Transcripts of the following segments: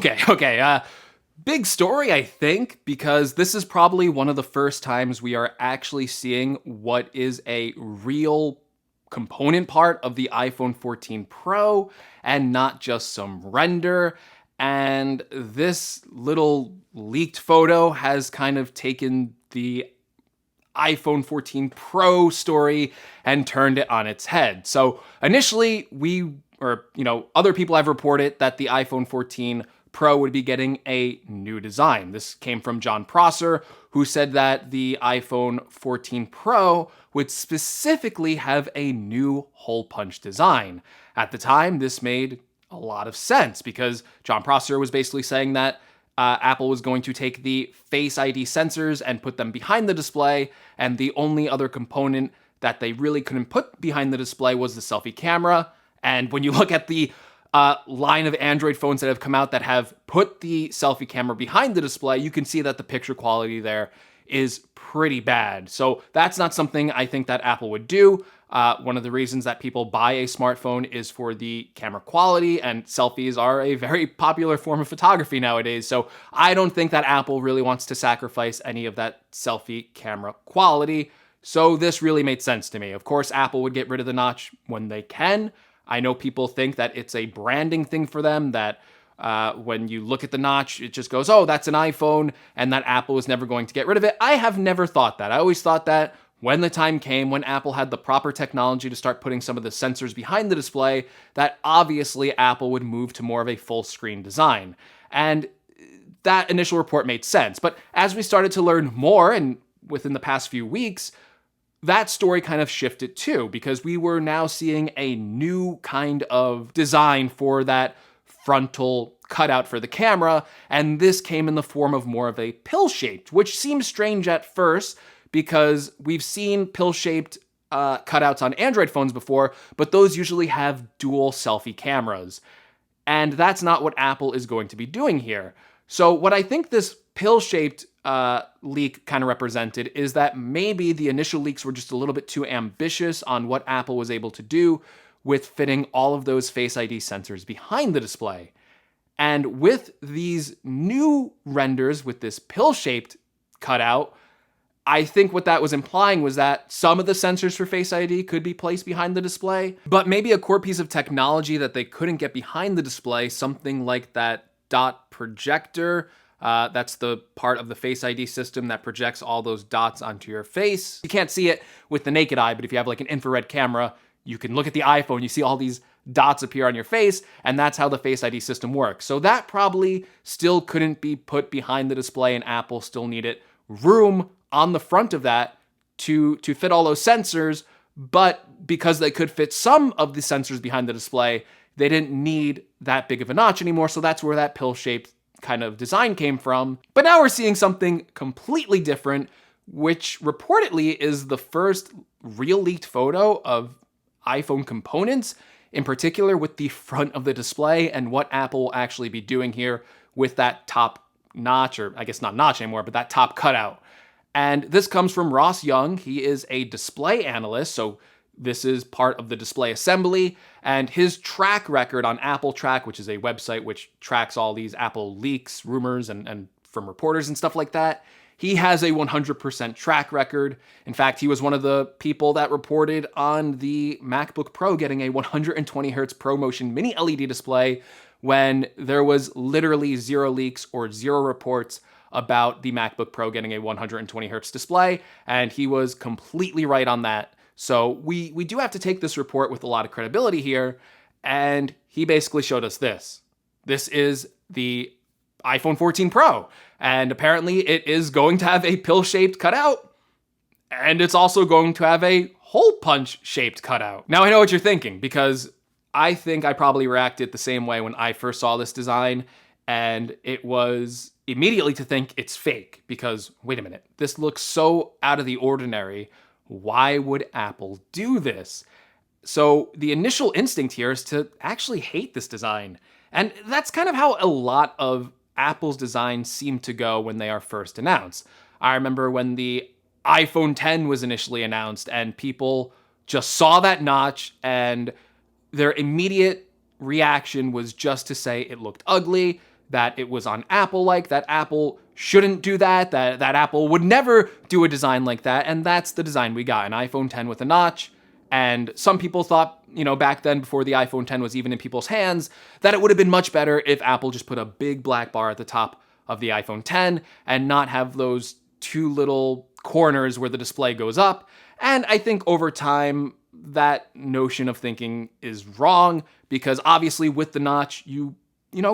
Okay. Big story, I think, because this is probably one of the first times we are actually seeing what is a real component part of the iPhone 14 Pro and not just some render. And this little leaked photo has kind of taken the iPhone 14 Pro story and turned it on its head. So initially, other people have reported that the iPhone 14 Pro would be getting a new design. This came from Jon Prosser, who said that the iPhone 14 Pro would specifically have a new hole punch design. At the time, this made a lot of sense because Jon Prosser was basically saying that Apple was going to take the Face ID sensors and put them behind the display, and the only other component that they really couldn't put behind the display was the selfie camera. And when you look at the line of Android phones that have come out that have put the selfie camera behind the display, you can see that the picture quality there is pretty bad. So that's not something I think that Apple would do. One of the reasons that people buy a smartphone is for the camera quality, and selfies are a very popular form of photography nowadays. So I don't think that Apple really wants to sacrifice any of that selfie camera quality. So this really made sense to me. Of course, Apple would get rid of the notch when they can. I know people think that it's a branding thing for them, that when you look at the notch, it just goes, oh, that's an iPhone, and that Apple is never going to get rid of it. I have never thought that. I always thought that when the time came, when Apple had the proper technology to start putting some of the sensors behind the display, that obviously Apple would move to more of a full screen design. And that initial report made sense. But as we started to learn more, and within the past few weeks, that story kind of shifted too, because we were now seeing a new kind of design for that frontal cutout for the camera, and this came in the form of more of a pill-shaped, which seems strange at first, because we've seen pill-shaped cutouts on Android phones before, but those usually have dual selfie cameras. And that's not what Apple is going to be doing here. So what I think this pill-shaped leak kind of represented is that maybe the initial leaks were just a little bit too ambitious on what Apple was able to do with fitting all of those Face ID sensors behind the display. And with these new renders with this pill-shaped cutout, I think what that was implying was that some of the sensors for Face ID could be placed behind the display, but maybe a core piece of technology that they couldn't get behind the display, something like that dot projector. That's the part of the Face ID system that projects all those dots onto your face. You can't see it with the naked eye, but if you have like an infrared camera, you can look at the iPhone, you see all these dots appear on your face, and that's how the Face ID system works. So that probably still couldn't be put behind the display, and Apple still needed room on the front of that to fit all those sensors, but because they could fit some of the sensors behind the display, they didn't need that big of a notch anymore, so that's where that pill-shaped kind of design came from. But now we're seeing something completely different, which reportedly is the first real leaked photo of iPhone components, in particular with the front of the display and what Apple will actually be doing here with that top notch, or I guess not notch anymore, but that top cutout. And this comes from Ross Young. He is a display analyst, so this is part of the display assembly, and his track record on Apple Track, which is a website which tracks all these Apple leaks, rumors, and from reporters and stuff like that, he has a 100% track record. In fact, he was one of the people that reported on the MacBook Pro getting a 120 hertz ProMotion mini LED display when there was literally zero leaks or zero reports about the MacBook Pro getting a 120 hertz display, and he was completely right on that. So we do have to take this report with a lot of credibility here, and he basically showed us this. This is the iPhone 14 Pro, and apparently it is going to have a pill-shaped cutout, and it's also going to have a hole punch-shaped cutout. Now I know what you're thinking, because I think I probably reacted the same way when I first saw this design, and it was immediately to think it's fake, because wait a minute, this looks so out of the ordinary. Why would Apple do this? So the initial instinct here is to actually hate this design. And that's kind of how a lot of Apple's designs seem to go when they are first announced. I remember when the iPhone X was initially announced and people just saw that notch and their immediate reaction was just to say it looked ugly. that it was on Apple-like, that Apple shouldn't do that, that Apple would never do a design like that, and that's the design we got, an iPhone 10 with a notch. And some people thought, back then, before the iPhone 10 was even in people's hands, that it would have been much better if Apple just put a big black bar at the top of the iPhone 10 and not have those two little corners where the display goes up. And I think over time, that notion of thinking is wrong, because obviously with the notch, you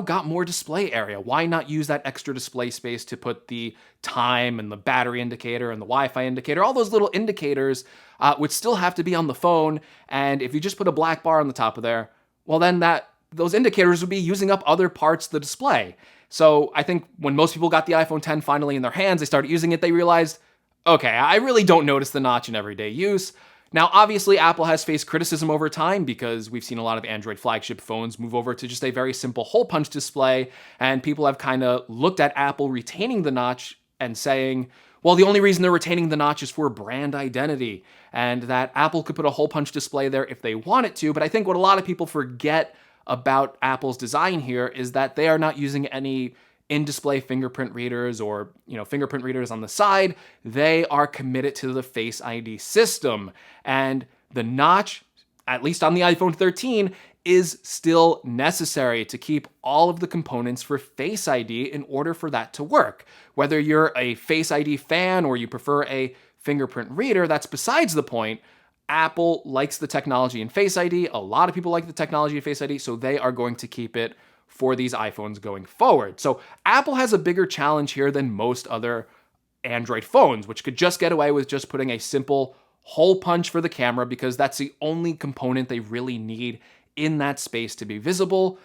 got more display area. Why not use that extra display space to put the time and the battery indicator and the Wi-Fi indicator? All those little indicators would still have to be on the phone. And if you just put a black bar on the top of there, well, then those indicators would be using up other parts of the display. So I think when most people got the iPhone 10 finally in their hands, they started using it, they realized, okay, I really don't notice the notch in everyday use. Now, obviously, Apple has faced criticism over time because we've seen a lot of Android flagship phones move over to just a very simple hole punch display, and people have kind of looked at Apple retaining the notch and saying, well, the only reason they're retaining the notch is for brand identity, and that Apple could put a hole punch display there if they wanted to. But I think what a lot of people forget about Apple's design here is that they are not using any in-display fingerprint readers or fingerprint readers on the side. They are committed to the Face ID system. And the notch, at least on the iPhone 13, is still necessary to keep all of the components for Face ID in order for that to work. Whether you're a Face ID fan or you prefer a fingerprint reader, that's besides the point. Apple likes the technology in Face ID. A lot of people like the technology in Face ID, so they are going to keep it for these iPhones going forward. So Apple has a bigger challenge here than most other Android phones, which could just get away with just putting a simple hole punch for the camera, because that's the only component they really need in that space to be visible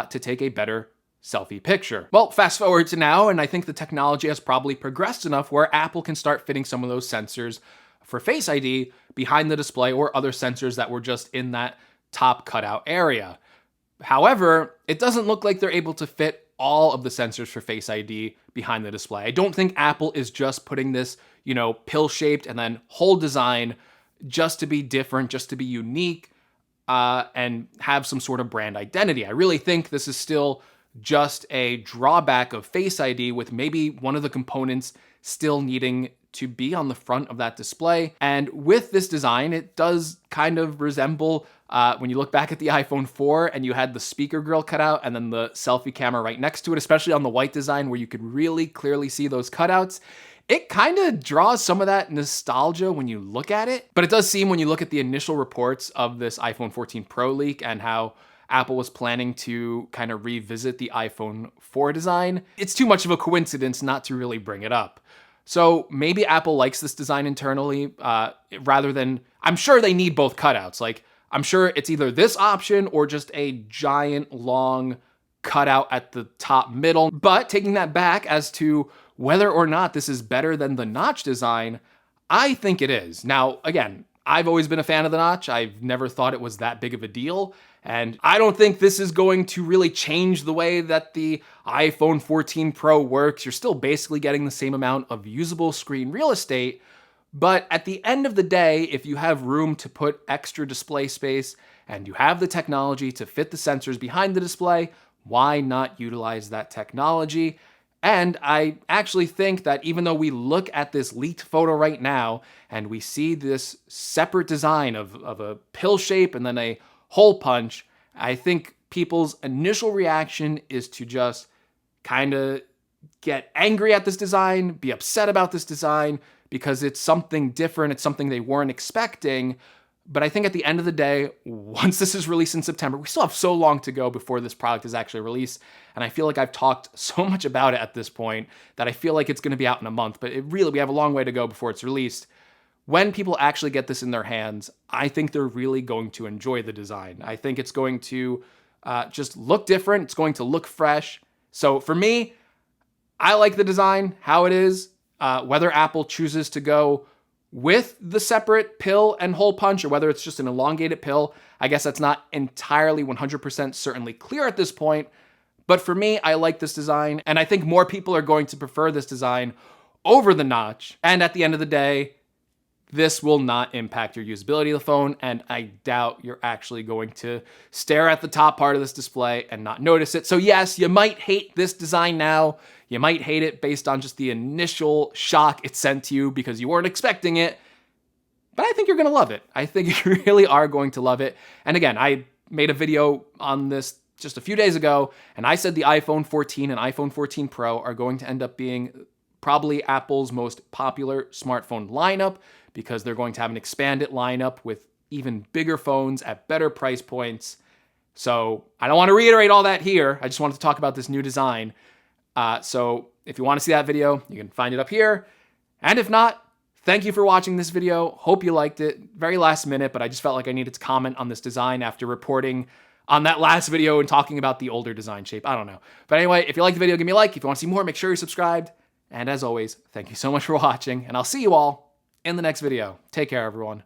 to take a better selfie picture. Well, fast forward to now, and I think the technology has probably progressed enough where Apple can start fitting some of those sensors for Face ID behind the display or other sensors that were just in that top cutout area. However, it doesn't look like they're able to fit all of the sensors for Face ID behind the display. I don't think Apple is just putting this, pill-shaped and then hole design just to be different, just to be unique, and have some sort of brand identity. I really think this is still just a drawback of Face ID, with maybe one of the components still needing to be on the front of that display. And with this design, it does kind of resemble when you look back at the iPhone 4 and you had the speaker grill cut out and then the selfie camera right next to it, especially on the white design where you could really clearly see those cutouts. It kind of draws some of that nostalgia when you look at it. But it does seem, when you look at the initial reports of this iPhone 14 Pro leak and how Apple was planning to kind of revisit the iPhone 4 design, it's too much of a coincidence not to really bring it up. So maybe Apple likes this design internally rather than, I'm sure they need both cutouts. Like, I'm sure it's either this option or just a giant long cutout at the top middle. But taking that back as to whether or not this is better than the notch design, I think it is. Now, again, I've always been a fan of the notch. I've never thought it was that big of a deal. And I don't think this is going to really change the way that the iPhone 14 Pro works. You're still basically getting the same amount of usable screen real estate. But at the end of the day, if you have room to put extra display space and you have the technology to fit the sensors behind the display, why not utilize that technology? And I actually think that even though we look at this leaked photo right now and we see this separate design of a pill shape and then a hole punch, I think people's initial reaction is to just kind of get angry at this design, be upset about this design, because it's something different, it's something they weren't expecting. But I think at the end of the day, once this is released in September, we still have so long to go before this product is actually released. And I feel like I've talked so much about it at this point that I feel like it's going to be out in a month. But we have a long way to go before it's released. When people actually get this in their hands, I think they're really going to enjoy the design. I think it's going to just look different. It's going to look fresh. So for me, I like the design, how it is. Whether Apple chooses to go with the separate pill and hole punch or whether it's just an elongated pill, I guess that's not entirely 100% certainly clear at this point. But for me, I like this design, and I think more people are going to prefer this design over the notch. And at the end of the day, this will not impact your usability of the phone, and I doubt you're actually going to stare at the top part of this display and not notice it. So yes, you might hate this design now. You might hate it based on just the initial shock it sent to you because you weren't expecting it, but I think you're gonna love it. I think you really are going to love it. And again, I made a video on this just a few days ago, and I said the iPhone 14 and iPhone 14 Pro are going to end up being probably Apple's most popular smartphone lineup because they're going to have an expanded lineup with even bigger phones at better price points. So I don't want to reiterate all that here. I just wanted to talk about this new design. So if you want to see that video, you can find it up here. And if not, thank you for watching this video. Hope you liked it. Very last minute, but I just felt like I needed to comment on this design after reporting on that last video and talking about the older design shape. I don't know. But anyway, if you liked the video, give me a like. If you want to see more, make sure you're subscribed. And as always, thank you so much for watching, and I'll see you all in the next video. Take care, everyone.